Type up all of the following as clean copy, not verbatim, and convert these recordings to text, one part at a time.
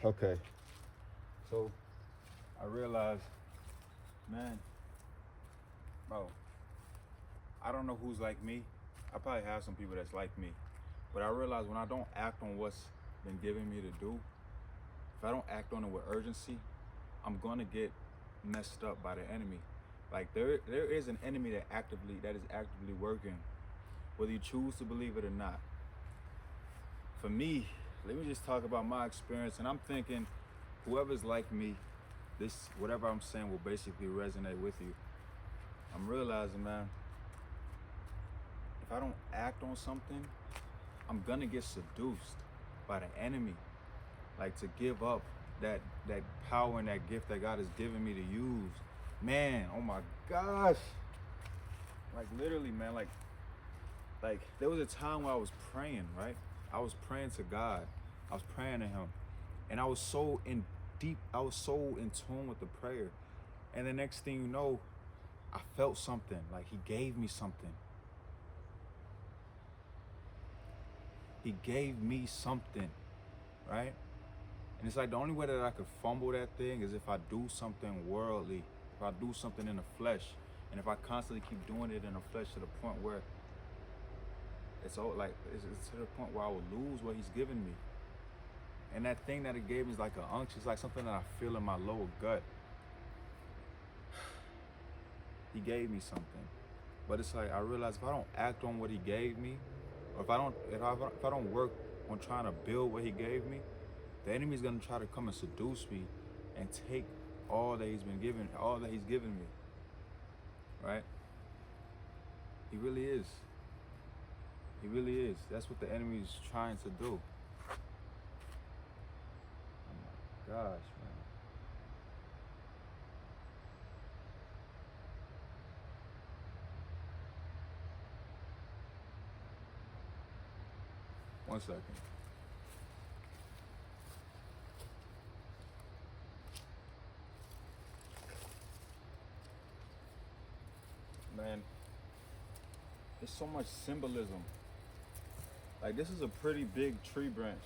Okay. So I realized, man, bro, I don't know who's like me. I probably have some people that's like me. But I realize when I don't act on what's been given me to do, if I don't act on it with urgency, I'm gonna get messed up by the enemy. Like there is an enemy that is actively working, whether you choose to believe it or not. For me, let me just talk about my experience, and I'm thinking whoever's like me, this whatever I'm saying will basically resonate with you. I'm realizing, man, if I don't act on something, I'm gonna get seduced by the enemy. Like to give up that power and that gift that God has given me to use. Man, oh my gosh. Like literally, man, like there was a time where I was praying, right? I was praying to God. I was praying to him. And I was so in tune with the prayer. And the next thing you know, I felt something, like he gave me something. He gave me something, right? And it's like the only way that I could fumble that thing is if I do something worldly, if I do something in the flesh, and if I constantly keep doing it in the flesh to the point where it's to the point where I will lose what he's given me. And that thing that it gave me is like an unction. It's like something that I feel in my lower gut. He gave me something, but it's like I realize if I don't act on what he gave me, or if I don't work on trying to build what he gave me, the enemy's gonna try to come and seduce me and take all that he's given me. Right? He really is. He really is. That's what the enemy is trying to do. Oh my gosh, man. One second. Man, there's so much symbolism. Like this is a pretty big tree branch.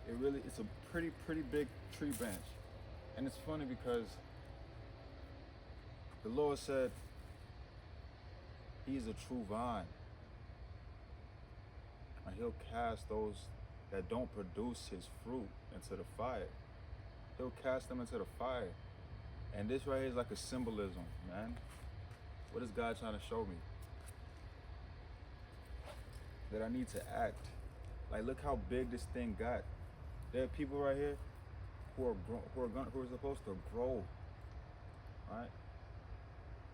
It's a pretty big tree branch. And it's funny because the Lord said he's a true vine. And he'll cast those that don't produce his fruit into the fire. He'll cast them into the fire. And this right here is like a symbolism, man. What is God trying to show me? That I need to act. Like, look how big this thing got. There are people right here who are supposed to grow, right?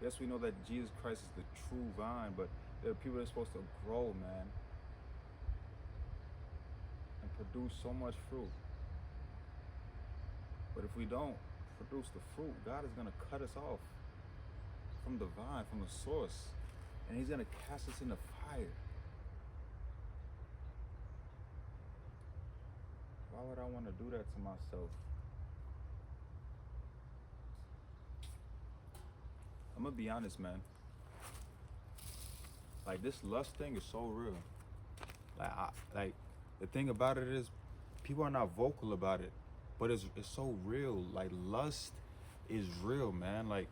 Yes, we know that Jesus Christ is the true vine, but there are people that are supposed to grow, man, and produce so much fruit. But if we don't produce the fruit, God is gonna cut us off from the vine, from the source, and he's gonna cast us in the fire. Why would I want to do that to myself? I'm gonna be honest, man. Like this lust thing is so real. Like the thing about it is, people are not vocal about it, but it's so real. Like lust is real, man. Like,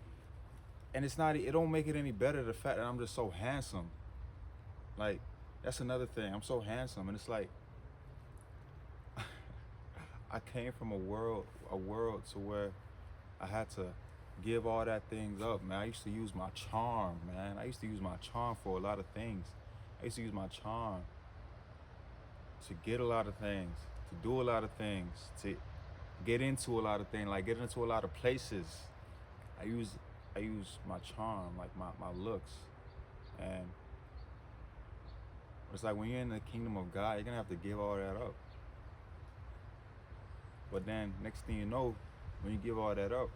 and it don't make it any better the fact that I'm just so handsome. Like that's another thing. I'm so handsome, and it's like I came from a world to where I had to give all that things up, man. I used to use my charm, man. I used to use my charm for a lot of things. I used to use my charm to get a lot of things, to do a lot of things, to get into a lot of things, like get into a lot of places. I use my charm, like my looks. And it's like when you're in the kingdom of God, you're gonna have to give all that up. But then next thing you know, when you give all that up,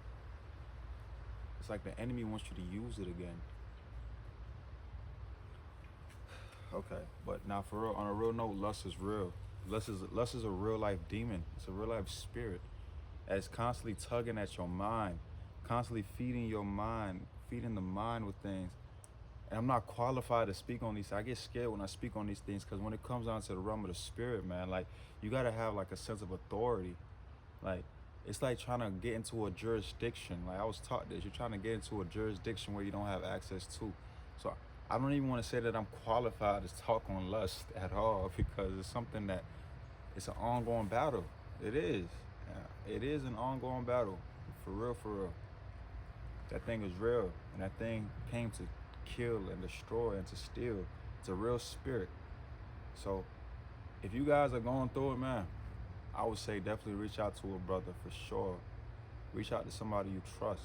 it's like the enemy wants you to use it again. Okay, but now for real, on a real note, lust is real. Lust is a real life demon. It's a real life spirit that's constantly tugging at your mind, constantly feeding your mind, feeding the mind with things. And I'm not qualified to speak on these. I get scared when I speak on these things because when it comes down to the realm of the spirit, man, like you gotta have like a sense of authority. Like it's like trying to get into a jurisdiction. Like I was taught this. You're trying to get into a jurisdiction where you don't have access to. So I don't even want to say that I'm qualified to talk on lust at all because it's something that it's an ongoing battle. It is. It is an ongoing battle. For real, for real. That thing is real. And that thing came to kill and destroy and to steal. It's a real spirit. So if you guys are going through it, man, I would say definitely reach out to a brother for sure. Reach out to somebody you trust.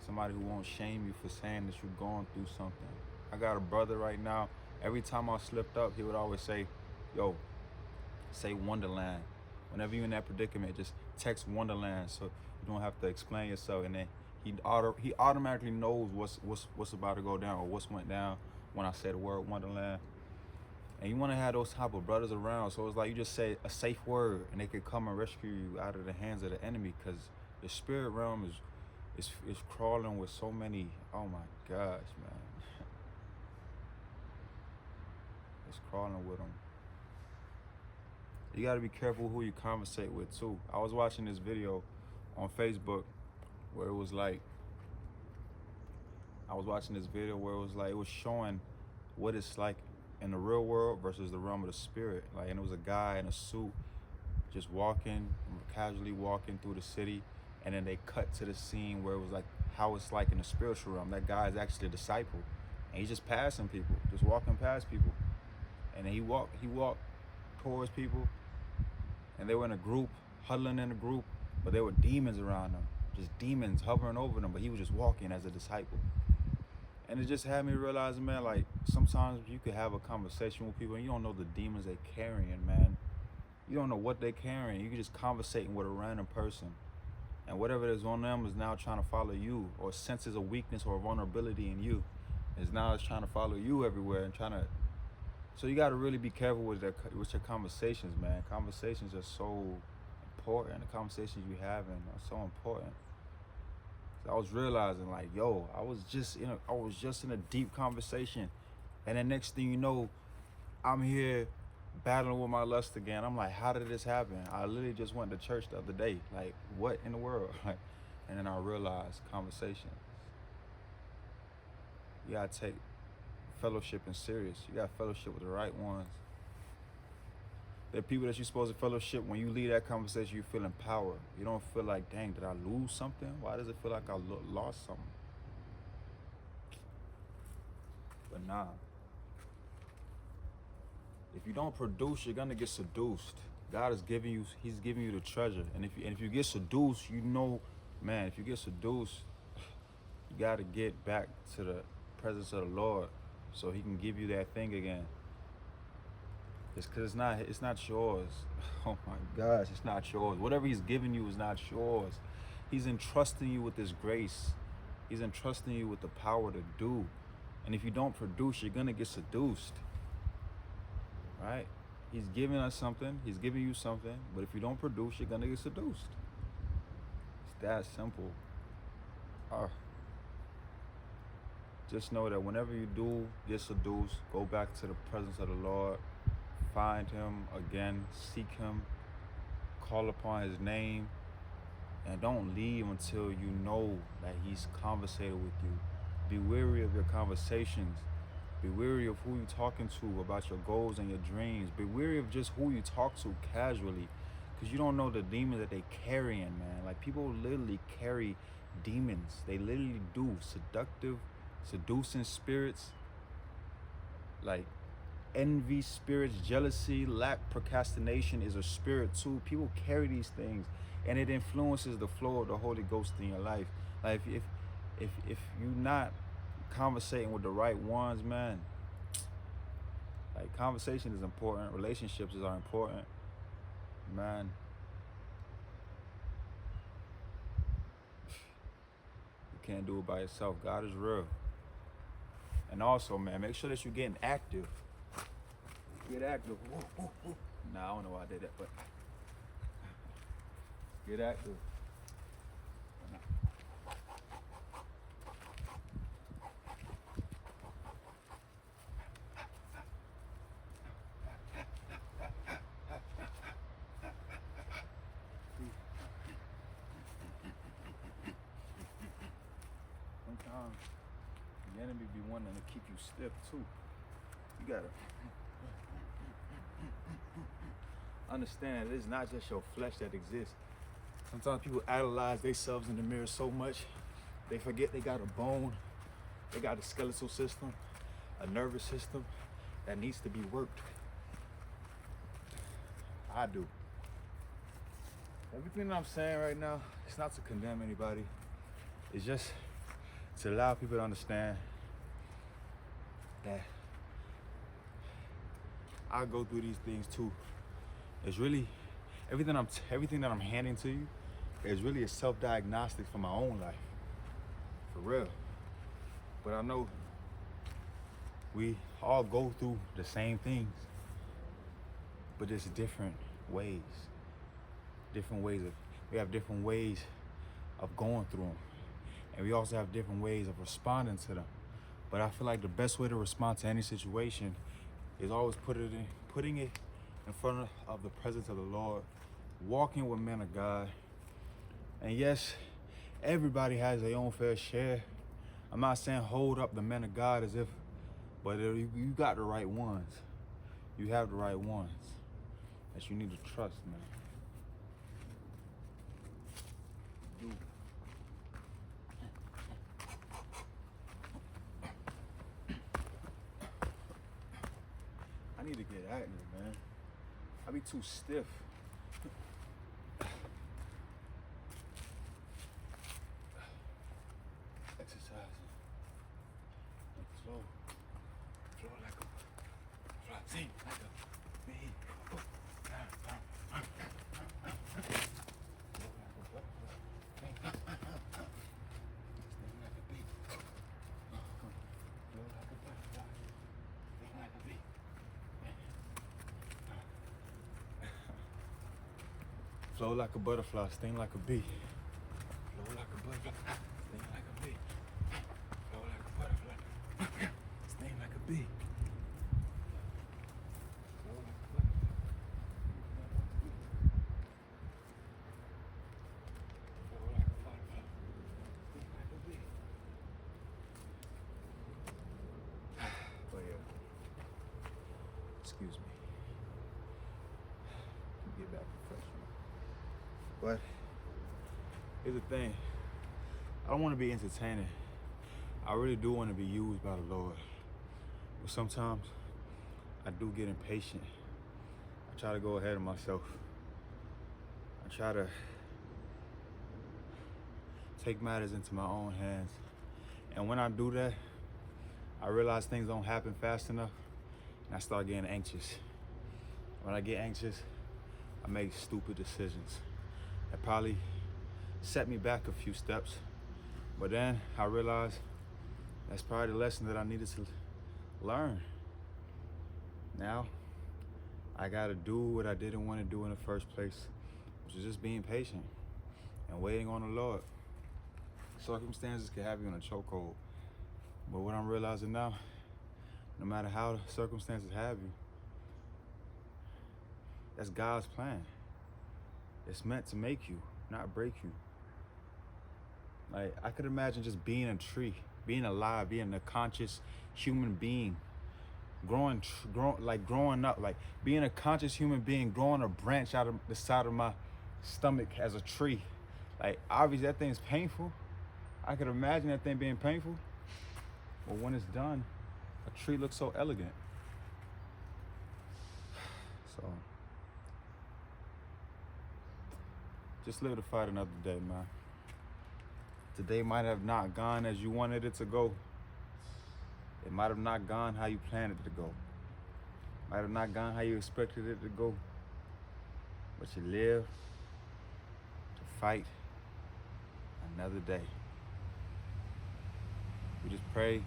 Somebody who won't shame you for saying that you're going through something. I got a brother right now. Every time I slipped up, he would always say, yo, say Wonderland. Whenever you're in that predicament, just text Wonderland so you don't have to explain yourself. And then he automatically knows what's about to go down or what's went down when I say the word Wonderland. And you want to have those type of brothers around. So it's like you just say a safe word and they could come and rescue you out of the hands of the enemy, because the spirit realm is crawling with so many, oh my gosh, man. It's crawling with them. You got to be careful who you conversate with too. I was watching this video on Facebook where it was like, it was showing what it's like in the real world versus the realm of the spirit. Like, and it was a guy in a suit just casually walking through the city, and then they cut to the scene where it was like how it's like in the spiritual realm. That guy is actually a disciple, and he's just passing people, just walking past people, and then he walked towards people, and they were in a group, huddling in a group, but there were demons around them, just demons hovering over them, but he was just walking as a disciple. And it just had me realizing, man, like sometimes you could have a conversation with people and you don't know the demons they're carrying, man. You don't know what they're carrying. You can just conversating with a random person, and whatever is on them is now trying to follow you, or senses a weakness or a vulnerability in you is now it's trying to follow you everywhere and trying to. So you got to really be careful with your conversations, man. Conversations are so important. The conversations you having are so important. So I was realizing, like, yo, I was just in a deep conversation, and the next thing you know, I'm here battling with my lust again. I'm like, how did this happen? I literally just went to church the other day. Like, what in the world? Like, and then I realized conversations. You gotta take fellowshipping serious. You gotta fellowship with the right ones. They're people that you're supposed to fellowship. When you leave that conversation, you feel empowered. You don't feel like, dang, did I lose something? Why does it feel like I lost something? But nah. If you don't produce, you're gonna get seduced. God is giving you, he's giving you the treasure. And if you get seduced, you know, man, if you get seduced, you gotta get back to the presence of the Lord so he can give you that thing again. It's because it's not yours. Oh my gosh, it's not yours. Whatever he's giving you is not yours. He's entrusting you with this grace. He's entrusting you with the power to do. And if you don't produce, you're gonna get seduced. Right? He's giving us something, he's giving you something, but if you don't produce, you're gonna get seduced. It's that simple. Just know that whenever you do get seduced, go back to the presence of the Lord. Find him again, seek him, call upon his name, and don't leave until you know that he's conversated with you. Be wary of your conversations. Be wary of who you're talking to about your goals and your dreams. Be wary of just who you talk to casually, because you don't know the demons that they carrying, man. Like, people literally carry demons. They literally do. Seducing spirits, like envy spirits, jealousy, lack, procrastination is a spirit too. People carry these things, and it influences the flow of the Holy Ghost in your life. Like, if you're not conversating with the right ones, man, like, conversation is important, relationships are important, man. You can't do it by yourself. God is real. And also, man, make sure that you're getting active. Get active. Nah, I don't know why I did that, but get active. The enemy be wanting to keep you stiff too. You gotta understand that it's not just your flesh that exists. Sometimes people idolize themselves in the mirror so much, they forget they got a bone, they got a skeletal system, a nervous system that needs to be worked. I do. Everything that I'm saying right now, it's not to condemn anybody. It's just to allow people to understand that I go through these things too. It's really everything that I'm handing to you is really a self-diagnostic for my own life, for real. But I know we all go through the same things, but it's different ways. We have different ways of going through them, and we also have different ways of responding to them. But I feel like the best way to respond to any situation is always putting it in front of the presence of the Lord, walking with men of God. And yes, everybody has their own fair share. I'm not saying hold up the men of God as if, but you got the right ones. You have the right ones that you need to trust, man. You. I need to get active, man. I be too stiff. Exercising. Flow. Flow like a fly. Sing like a bee. Flow like a butterfly, sting like a bee. Flow like a butterfly, sting like a bee. Flow like a butterfly, sting like a bee. Flow like a butterfly. Flow like a butterfly, sting like a bee. But yeah, excuse me. Get back professional. But here's the thing, I don't want to be entertaining. I really do want to be used by the Lord. But sometimes I do get impatient. I try to go ahead of myself. I try to take matters into my own hands. And when I do that, I realize things don't happen fast enough, and I start getting anxious. When I get anxious, I make stupid decisions that probably set me back a few steps. But then I realized that's probably the lesson that I needed to learn. Now, I gotta do what I didn't want to do in the first place, which is just being patient and waiting on the Lord. Circumstances can have you in a chokehold. But what I'm realizing now, no matter how the circumstances have you, that's God's plan. It's meant to make you, not break you. Like, I could imagine just being a tree, being alive, being a conscious human being, growing up, like being a conscious human being, growing a branch out of the side of my stomach as a tree. Like, obviously that thing's painful. I could imagine that thing being painful. But when it's done, a tree looks so elegant. So, just live to fight another day, man. Today might have not gone as you wanted it to go. It might have not gone how you planned it to go. Might have not gone how you expected it to go. But you live to fight another day. We just pray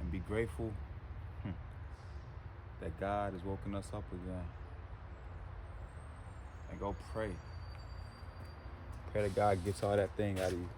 and be grateful that God has woken us up again. And go pray. Pray that God gets all that thing out of you.